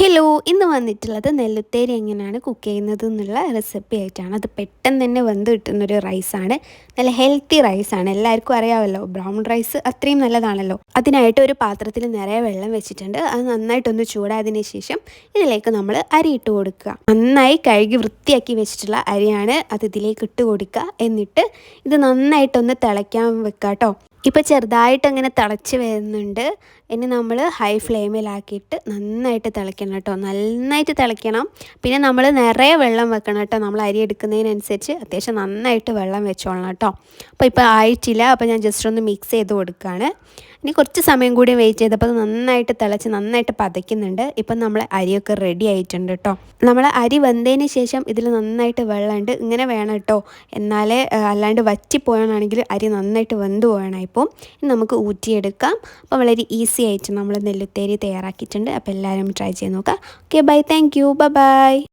Hello, ഇന്ന് വന്നിട്ടുള്ളത് നെല്ലുത്തേരി എങ്ങനെയാണ് കുക്ക് ചെയ്യുന്നത് എന്നുള്ള റെസിപ്പി ആയിട്ടാണ്. അത് പെട്ടെന്ന് തന്നെ വെന്ത് കിട്ടുന്നൊരു റൈസാണ്. നല്ല ഹെൽത്തി റൈസാണ്. എല്ലാവർക്കും അറിയാമല്ലോ, ബ്രൗൺ റൈസ് അത്രയും നല്ലതാണല്ലോ. അതിനായിട്ട് ഒരു പാത്രത്തിൽ നിറയെ വെള്ളം വെച്ചിട്ടുണ്ട്. അത് നന്നായിട്ടൊന്ന് ചൂടായതിനു ശേഷം ഇതിലേക്ക് നമ്മൾ അരി ഇട്ട് കൊടുക്കുക. നന്നായി കഴുകി വൃത്തിയാക്കി വെച്ചിട്ടുള്ള അരിയാണ് അത് ഇതിലേക്ക് ഇട്ട് കൊടുക്കുക. എന്നിട്ട് ഇത് നന്നായിട്ടൊന്ന് തിളയ്ക്കാൻ വെക്കുക കേട്ടോ. ഇപ്പോൾ ചെറുതായിട്ട് അങ്ങനെ തിളച്ച് വരുന്നുണ്ട്. ഇനി നമ്മൾ ഹൈ ഫ്ലെയിമിലാക്കിയിട്ട് നന്നായിട്ട് തിളയ്ക്കണം കേട്ടോ. നന്നായിട്ട് തിളയ്ക്കണം. പിന്നെ നമ്മൾ നിറയെ വെള്ളം വെക്കണം കേട്ടോ. നമ്മൾ അരി എടുക്കുന്നതിനനുസരിച്ച് അത്യാവശ്യം നന്നായിട്ട് വെള്ളം വെച്ചോളണം കേട്ടോ. ഇപ്പോൾ ആയിട്ടില്ല. അപ്പോൾ ഞാൻ ജസ്റ്റ് ഒന്ന് മിക്സ് ചെയ്ത് കൊടുക്കുകയാണ്. ഇനി കുറച്ച് സമയം കൂടി വെയിറ്റ് ചെയ്തപ്പോൾ നന്നായിട്ട് തിളച്ച് നന്നായിട്ട് പതയ്ക്കുന്നുണ്ട്. ഇപ്പം നമ്മൾ അരിയൊക്കെ റെഡി ആയിട്ടുണ്ട് കേട്ടോ. നമ്മൾ അരി വെന്തതിന് ശേഷം ഇതിൽ നന്നായിട്ട് വെള്ളമുണ്ട്. ഇങ്ങനെ വേണം കേട്ടോ. എന്നാലേ അല്ലാണ്ട് വറ്റിപ്പോയാണെങ്കിൽ അരി നന്നായിട്ട് വെന്ത് പോകണം. ഇപ്പോൾ ഇനി നമുക്ക് ഊറ്റിയെടുക്കാം. അപ്പോൾ വളരെ ഈസി ആയിട്ട് നമ്മൾ നെല്ലുത്തേരി തയ്യാറാക്കിയിട്ടുണ്ട്. അപ്പോൾ എല്ലാവരും ട്രൈ ചെയ്ത് നോക്കാം. Okay, bye, thank you, by.